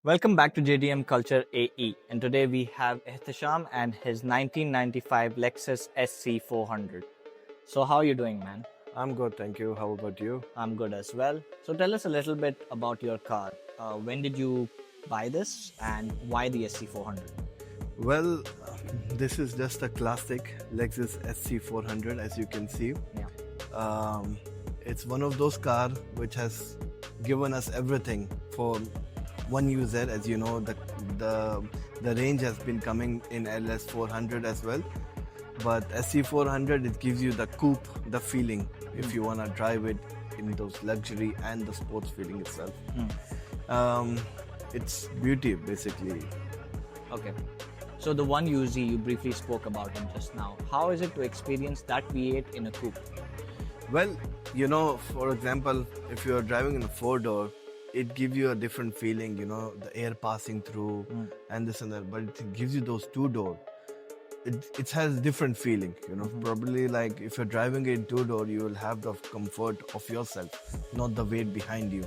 Welcome back to JDM Culture AE, and today we have Ihtisham and his 1995 Lexus SC400. So, how are you doing, man? I'm good, thank you. How about you? I'm good as well. So, tell us a little bit about your car. When did you buy this, and why the SC400? Well, this is just a classic Lexus SC400, as you can see. Yeah. Um, it's one of those cars which has given us everything for one user. As you know, the range has been coming in LS400 as well, but SC400 it gives you the coupe, the feeling if you wanna drive it in those luxury and the sports feeling itself. It's beauty basically. Okay. So, the one UZ you briefly spoke about him just now. How is it to experience that V8 in a coupe? Well, for example, if you are driving in a four-door, it gives you a different feeling, the air passing through and this and that. But it gives you those two-door. It has different feeling, Probably like if you're driving in two-door, you will have the comfort of yourself, not the weight behind you.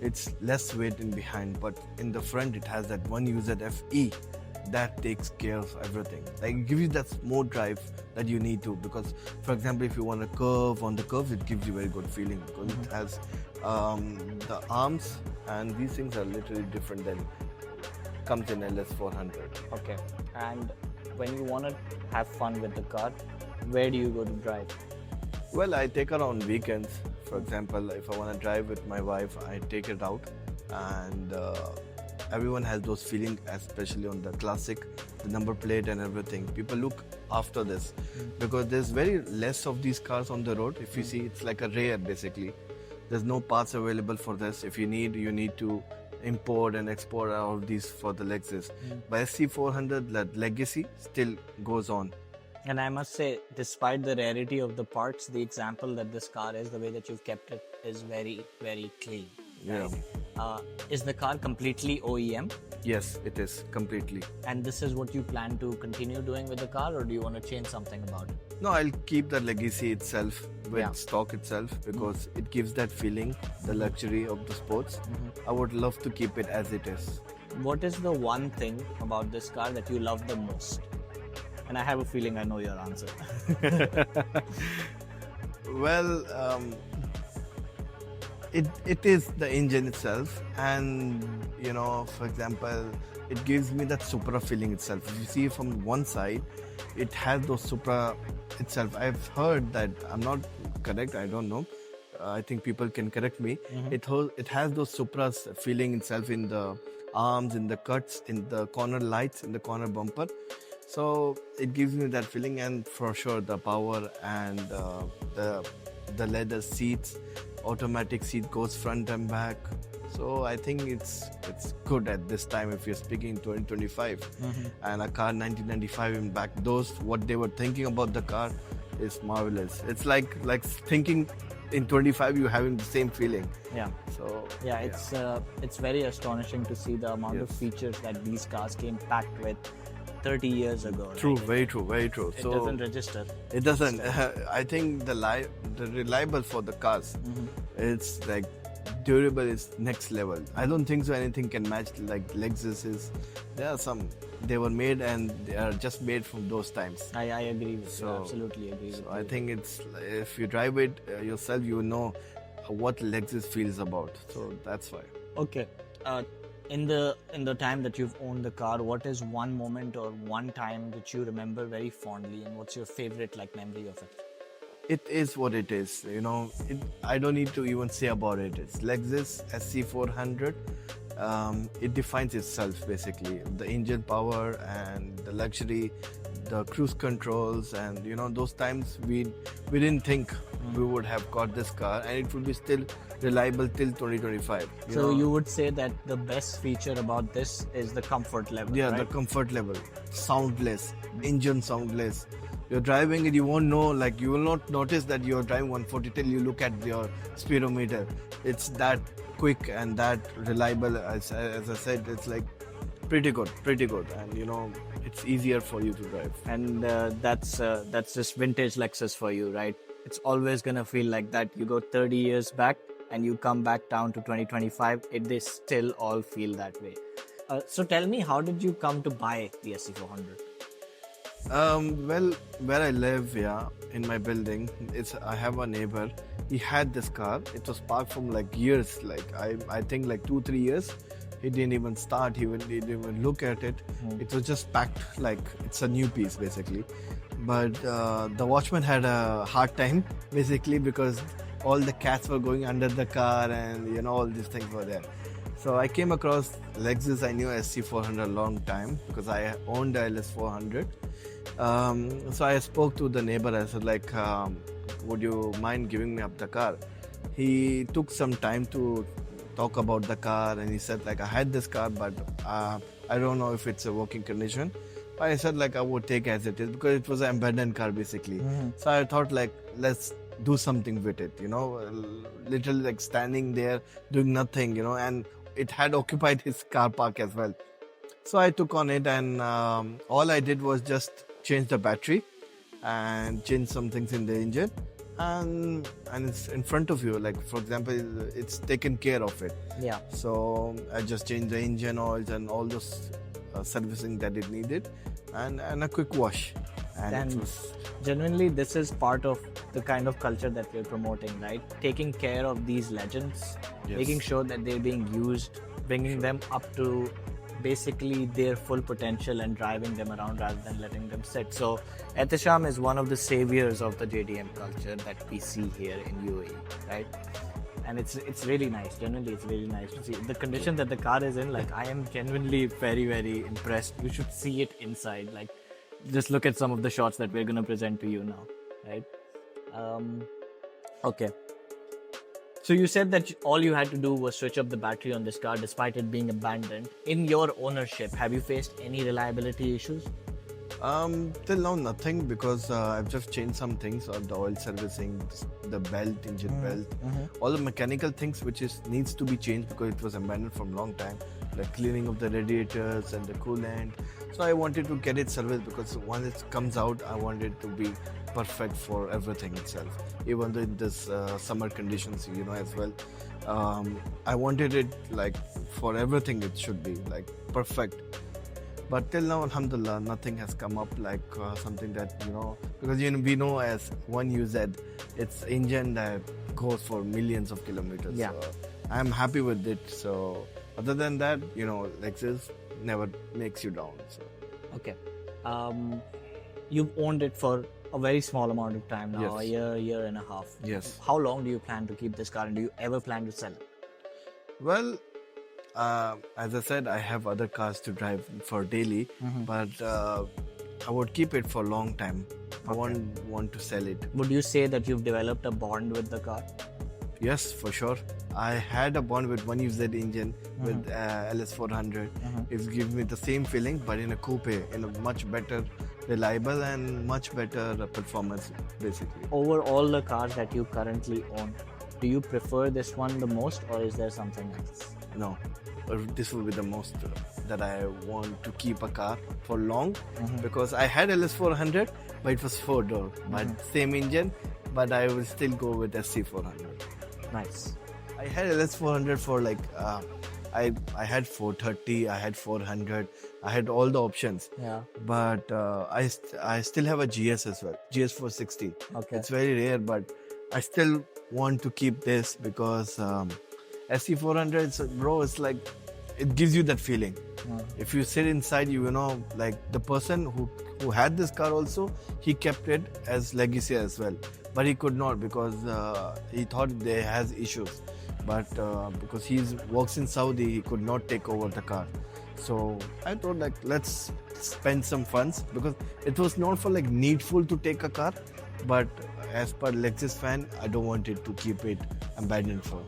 It's less weight in behind, but in the front, it has that one UZFE that takes care of everything. Like it gives you that smooth drive that you need to, because for example, if you want a curve on the curve, it gives you very good feeling because it has the arms, and these things are literally different than comes in LS400. Okay. And when you want to have fun with the car, where do you go to drive? Well, I take her on weekends. For example, if I want to drive with my wife, I take it out, and everyone has those feelings, especially on the classic, the number plate and everything. People look after this because there's very less of these cars on the road. If you see, it's like a rare basically. There's no parts available for this. If you need to import and export all of these for the Lexus. But SC400, that legacy still goes on. And I must say, despite the rarity of the parts, the example that this car is, the way that you've kept it, is very, very clean. Yeah. Is the car completely OEM? Yes, it is completely. And this is what you plan to continue doing with the car, or do you want to change something about it? No, I'll keep the legacy itself with stock itself because it gives that feeling, the luxury of the sports. I would love to keep it as it is. What is the one thing about this car that you love the most? And I have a feeling I know your answer. Well, it is the engine itself, and for example, it gives me that Supra feeling itself. If you see from one side, it has those Supra itself. I've heard that, I'm not correct, I don't know. I think people can correct me. It has those Supras feeling itself in the arms, in the cuts, in the corner lights, in the corner bumper. So it gives me that feeling, and for sure the power and the leather seats, automatic seat goes front and back. So I think it's good at this time if you're speaking 2025 and a car 1995 in back. Those what they were thinking about the car is marvelous. It's like thinking in 25 you having the same feeling. Yeah. So yeah, it's very astonishing to see the amount of features that these cars came packed with 30 years ago. True, right? very true, very true. It doesn't register. It doesn't. I think the reliable for the cars, it's like durable is next level. I don't think so anything can match like Lexus is. There are some, they were made and they are just made from those times. I agree with you. Absolutely agree with you. I think it's, if you drive it yourself, you know what Lexus feels about. So that's why. Okay. In the time that you've owned the car, what is one moment or one time that you remember very fondly, and what's your favorite memory of it? It is what it is, I don't need to even say about it. It's Lexus SC400. It defines itself basically. The engine power and the luxury, the cruise controls, and those times we didn't think we would have got this car, and it will be still reliable till 2025. You would say that the best feature about this is the comfort level. Yeah, right? the comfort level, soundless, engine soundless. You're driving it, you won't know, you will not notice that you're driving 140 till you look at your speedometer. It's that quick and that reliable. As I said, it's like pretty good, and it's easier for you to drive. And that's just vintage Lexus for you, right? It's always gonna feel like that. You go 30 years back and you come back down to 2025, they still all feel that way. So tell me, how did you come to buy the SC400? Well, where I live, yeah, in my building, I have a neighbor. He had this car. It was parked from like years, like I think like 2-3 years. He didn't even start. He didn't even look at it. It was just packed like it's a new piece basically. But the watchman had a hard time basically because all the cats were going under the car and all these things were there. So I came across Lexus. I knew SC400 a long time because I owned the LS400. So I spoke to the neighbor. I said like, would you mind giving me up the car? He took some time to talk about the car and he said like, I had this car but I don't know if it's a working condition. I said like I would take as it is because it was an abandoned car basically. So I thought like let's do something with it, literally like standing there doing nothing, and it had occupied his car park as well. So I took on it and all I did was just change the battery and change some things in the engine and it's in front of you, like for example it's taken care of it. Yeah. So I just changed the engine oils and all those servicing that it needed and a quick wash and it was genuinely this is part of the kind of culture that we're promoting, right? Taking care of these legends, Yes. making sure that they're being used, bringing them up to basically their full potential and driving them around rather than letting them sit. So Ihtisham is one of the saviors of the JDM culture that we see here in UAE, right? And it's really nice. Generally, it's really nice to see the condition that the car is in. Like, I am genuinely very, very impressed. You should see it inside. Like, just look at some of the shots that we're gonna present to you now, right? Okay. So you said that all you had to do was switch up the battery on this car, despite it being abandoned. In your ownership, have you faced any reliability issues? Till now nothing because I've just changed some things on the oil servicing, the belt, engine belt, all the mechanical things which needs to be changed because it was abandoned from long time, like cleaning of the radiators and the coolant. So I wanted to get it serviced because once it comes out, I want it to be perfect for everything itself. Even though in this summer conditions, as well, I wanted it like for everything. It should be like perfect. But till now, alhamdulillah, nothing has come up like something that, because we know as 1UZ, it's engine that goes for millions of kilometers. Yeah. So I'm happy with it. So other than that, Lexus never makes you down. So. Okay. You've owned it for a very small amount of time now, Yes. a year and a half. Yes. How long do you plan to keep this car and do you ever plan to sell it? Well, as I said, I have other cars to drive for daily, but I would keep it for a long time. I won't want to sell it. Would you say that you've developed a bond with the car? Yes, for sure. I had a bond with 1UZ engine with LS400. It gives me the same feeling, but in a coupe, in a much better, reliable and much better performance, basically. Over all the cars that you currently own, do you prefer this one the most, or is there something else? No, this will be the most that I want to keep a car for long because I had LS400, but it was 4-door, but same engine, but I will still go with SC400. Nice. I had LS400 for like, I had 430, I had 400, I had all the options. Yeah. But I still have a GS as well, GS 460. Okay. It's very rare, but I still want to keep this because SC400, bro, it's like, it gives you that feeling. If you sit inside, like the person who had this car also, he kept it as legacy as well. But he could not because he thought they has issues. But because he works in Saudi, he could not take over the car. So I thought like let's spend some funds because it was not for like needful to take a car, but as per Lexus fan, I don't want it to keep it abandoned for.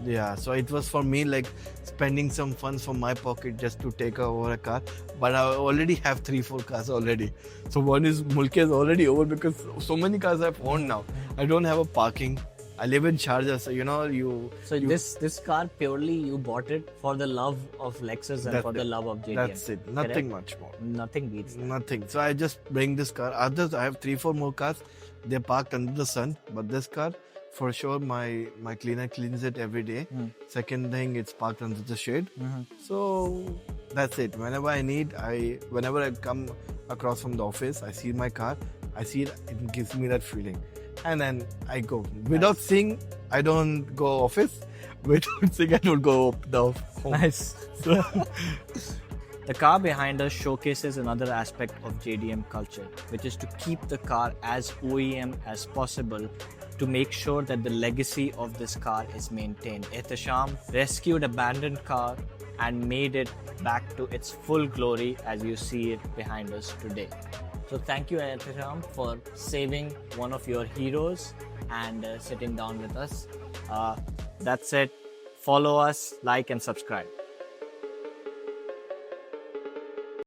Yeah, so it was for me like spending some funds from my pocket just to take over a car. But I already have 3-4 cars already. So one is Mulke is already over because so many cars I've owned now. I don't have a parking. I live in Sharjah, so this car purely you bought it for the love of Lexus and for the love of JDM. That's it. Nothing much more. Nothing beats that. Nothing. So I just bring this car. Others, I have 3-4 more cars. They're parked under the sun. But this car, for sure, my cleaner cleans it every day. Second thing, it's parked under the shade. So That's it. Whenever I come across from the office, I see my car, I see it gives me that feeling. And then I go. Without seeing, I don't go office. Without seeing, I don't go the home. Nice. The car behind us showcases another aspect of JDM culture, which is to keep the car as OEM as possible to make sure that the legacy of this car is maintained. Ihtisham rescued abandoned car and made it back to its full glory as you see it behind us today. So thank you, Ihtisham, for saving one of your heroes and sitting down with us. That's it. Follow us, like and subscribe.